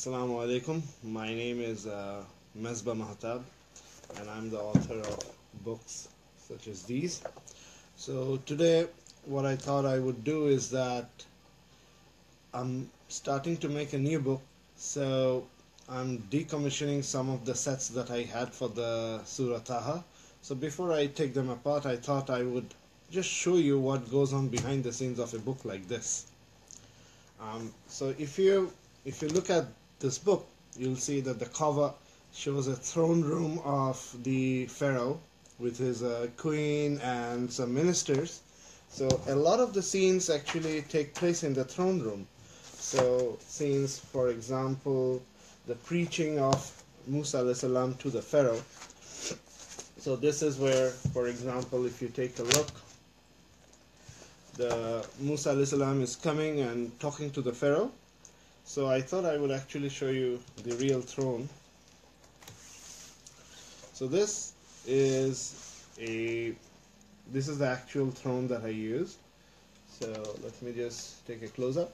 Assalamu alaikum. My name is Mesbah Mahtab, and I'm the author of books such as these. So today what I thought I would do is that I'm starting to make a new book, so I'm decommissioning some of the sets that I had for the Surah Ta Ha. So before I take them apart, I thought I would just show you what goes on behind the scenes of a book like this. So if you look at this book, you'll see that the cover shows a throne room of the pharaoh with his queen and some ministers. So a lot of the scenes actually take place in the throne room. So scenes, for example, the preaching of Musa alayhi salam to the pharaoh. So this is where, for example, if you take a look, the Musa alayhi salam is coming and talking to the pharaoh. So I thought I would actually show you the real throne. So this is the actual throne that I used. So let me just take a close-up.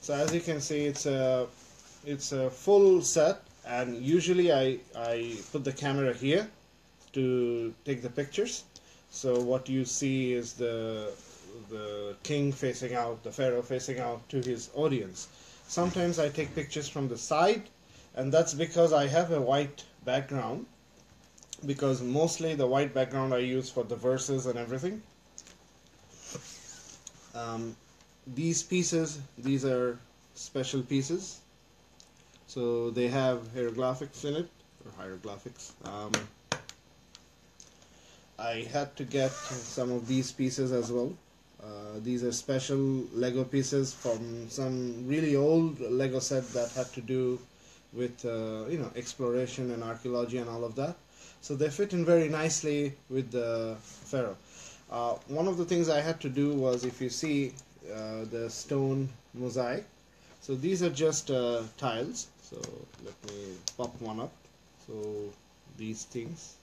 So as you can see, it's a full set, and usually I put the camera here to take the pictures. So what you see is the king facing out, the pharaoh facing out to his audience. Sometimes I take pictures from the side, and that's because I have a white background, because mostly the white background I use for the verses and everything. These pieces, these are special pieces, so they have hieroglyphics in it, or hieroglyphics. I had to get some of these pieces as well. These are special Lego pieces from some really old Lego set that had to do with exploration and archaeology and all of that. So they fit in very nicely with the pharaoh. One of the things I had to do was, if you see the stone mosaic, so these are just tiles. So let me pop one up. So these things.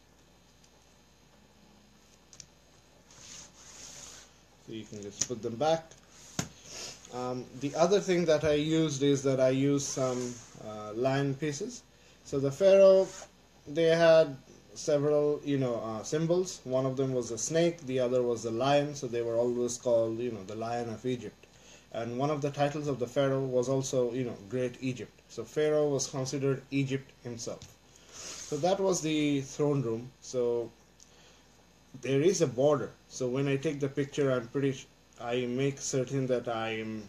So you can just put them back. The other thing that I used is that I used some lion pieces. So the pharaoh, they had several symbols. One of them was a snake, the other was a lion, so they were always called the Lion of Egypt. And one of the titles of the pharaoh was also Great Egypt. So pharaoh was considered Egypt himself. So that was the throne room. So there is a border, so when I take the picture, I make certain that I am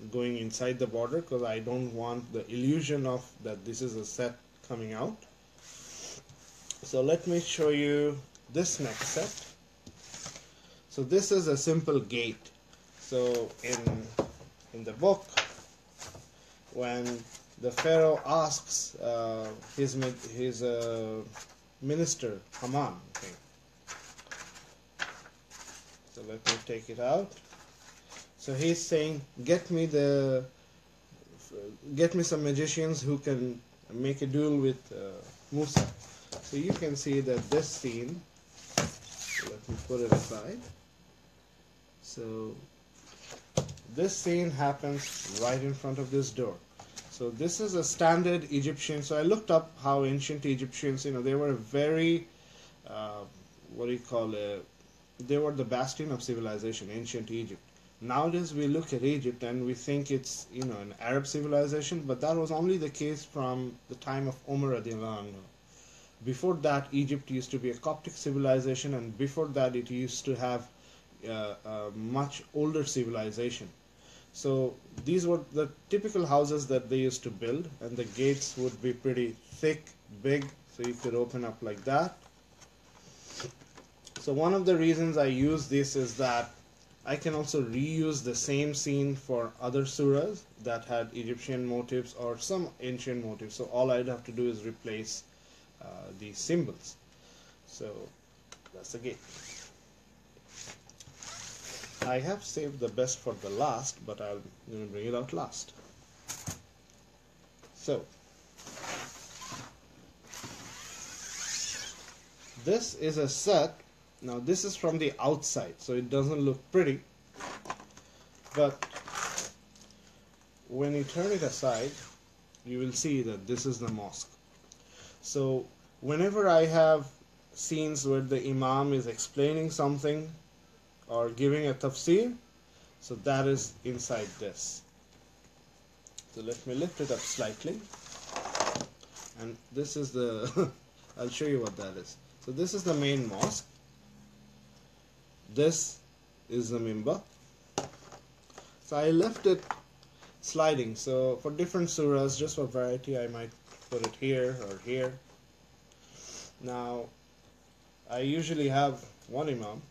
going inside the border, because I don't want the illusion of that this is a set coming out. So let me show you this next set. So this is a simple gate. So in the book, when the pharaoh asks his minister Haman, okay. So let me take it out. So he's saying, get me some magicians who can make a duel with Musa. So you can see that this scene, let me put it aside. So this scene happens right in front of this door. So this is a standard Egyptian. So I looked up how ancient Egyptians, they were very, they were the bastion of civilization, ancient Egypt. Nowadays we look at Egypt and we think it's an Arab civilization, but that was only the case from the time of Umar radiallahu anhu. Before that, Egypt used to be a Coptic civilization, and before that it used to have a much older civilization. So these were the typical houses that they used to build, and the gates would be pretty thick, big, so you could open up like that. So one of the reasons I use this is that I can also reuse the same scene for other surahs that had Egyptian motifs or some ancient motifs. So all I'd have to do is replace these symbols. So that's the gate. I have saved the best for the last, but I'm going to bring it out last. So this is a set. Now this is from the outside, so it doesn't look pretty, but when you turn it aside, you will see that this is the mosque. So whenever I have scenes where the Imam is explaining something or giving a tafsir, so that is inside this. So let me lift it up slightly, and this is the I'll show you what that is. So this is the main mosque. This is the mimbar. So I left it sliding, so for different surahs, just for variety, I might put it here or here. Now I usually have one Imam,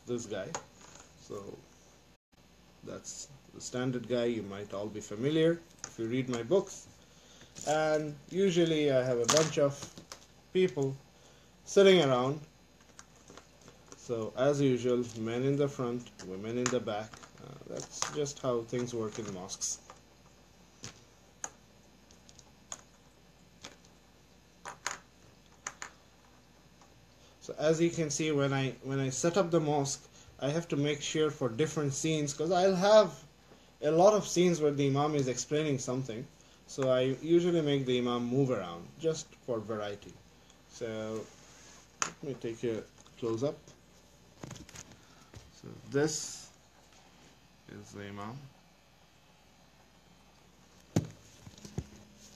this guy, so that's the standard guy. You might all be familiar if you read my books. And usually I have a bunch of people sitting around. So as usual, men in the front, women in the back. That's just how things work in mosques. So as you can see, when I set up the mosque, I have to make sure for different scenes, because I'll have a lot of scenes where the Imam is explaining something. So I usually make the Imam move around just for variety. So let me take a close up. So this is the Imam,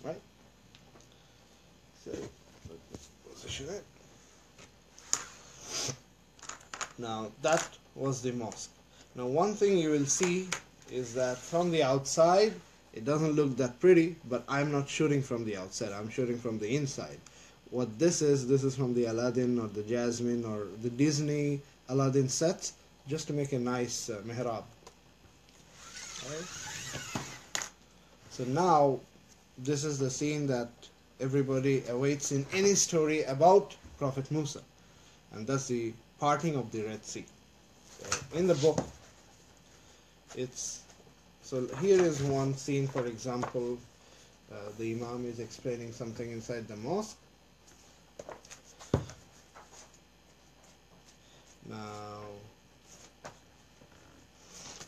right? So let me position it. Now that was the mosque. Now one thing you will see is that from the outside it doesn't look that pretty, but I'm not shooting from the outside, I'm shooting from the inside. What this is from the Aladdin or the Jasmine or the Disney Aladdin sets, just to make a nice mihrab. Right? So now this is the scene that everybody awaits in any story about Prophet Musa, and that's the parting of the Red Sea. In the book, so here is one scene, for example, the Imam is explaining something inside the mosque. Now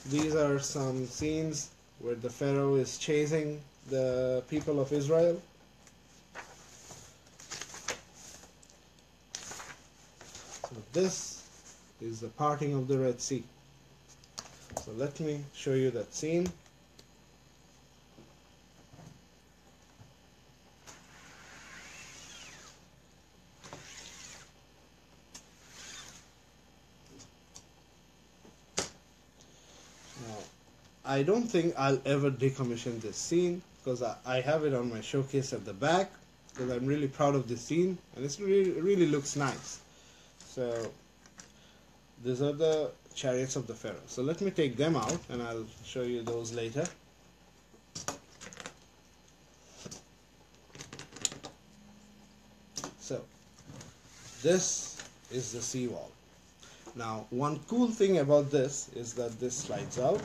these are some scenes where the Pharaoh is chasing the people of Israel. So this is the parting of the Red Sea. So let me show you that scene. Now, I don't think I'll ever decommission this scene, because I have it on my showcase at the back, because I'm really proud of this scene, and it really looks nice. So these are the chariots of the Pharaoh. So let me take them out, and I'll show you those later. So this is the seawall. Now one cool thing about this is that this slides out.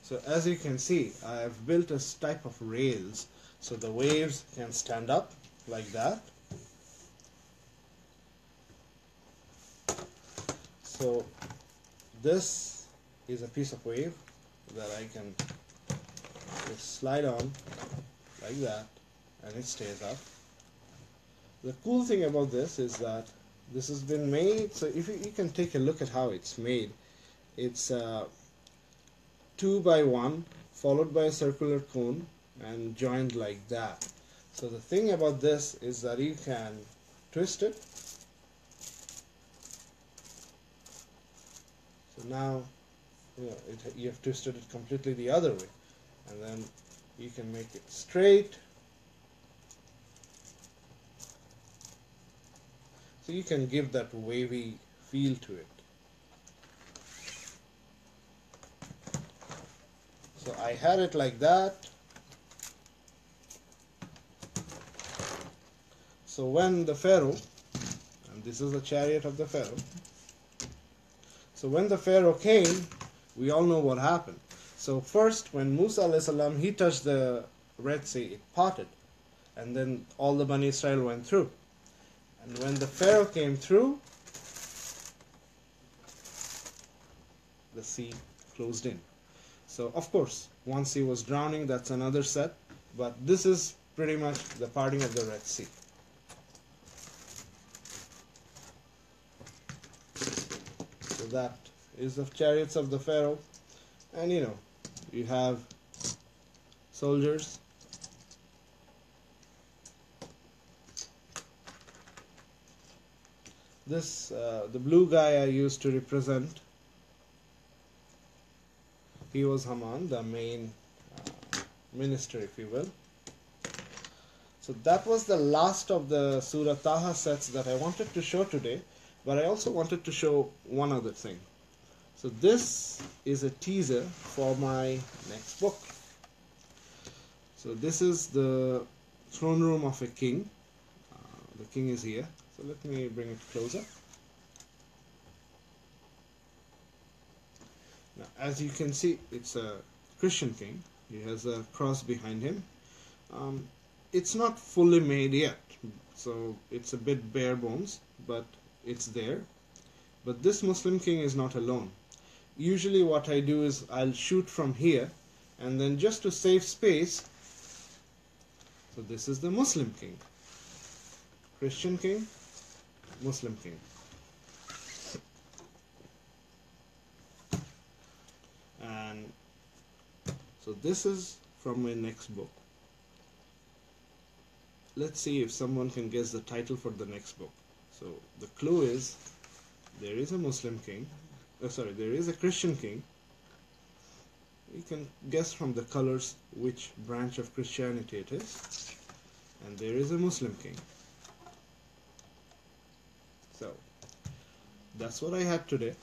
So as you can see, I have built a type of rails, so the waves can stand up like that. So this is a piece of wave that I can just slide on like that, and it stays up. The cool thing about this is that this has been made, so if you can take a look at how it's made. It's 2 by 1 followed by a circular cone and joined like that. So the thing about this is that you can twist it. So now you have twisted it completely the other way, and then you can make it straight. So you can give that wavy feel to it. So I had it like that. So when the Pharaoh, and this is the chariot of the Pharaoh, so when the Pharaoh came, we all know what happened. So first, when Musa a.s., he touched the Red Sea, it parted, and then all the Bani Israel went through. And when the Pharaoh came through, the sea closed in. So of course, once he was drowning, that's another set, but this is pretty much the parting of the Red Sea. So that is the chariots of the Pharaoh, and you have soldiers. This the blue guy I used to represent, he was Haman, the main minister, if you will. So that was the last of the Surah Ta Ha sets that I wanted to show today, but I also wanted to show one other thing. So this is a teaser for my next book. So this is the throne room of a king. The king is here. So let me bring it closer. Now, as you can see, it's a Christian king. He has a cross behind him. It's not fully made yet, so it's a bit bare bones, but it's there. But this Muslim king is not alone. Usually what I do is I'll shoot from here, and then just to save space, so this is the Muslim king. Christian king, Muslim king. And so this is from my next book. Let's see if someone can guess the title for the next book. So the clue is there is a Muslim king. There is a Christian king. You can guess from the colors which branch of Christianity it is. And there is a Muslim king. So that's what I had today.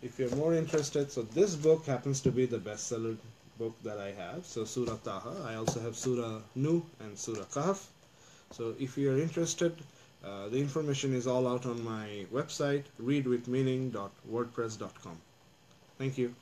If you're more interested, so this book happens to be the bestseller book that I have. So Surah Ta Ha. I also have Surah Nu and Surah Kahf. So if you're interested, the information is all out on my website, readwithmeaning.wordpress.com. Thank you.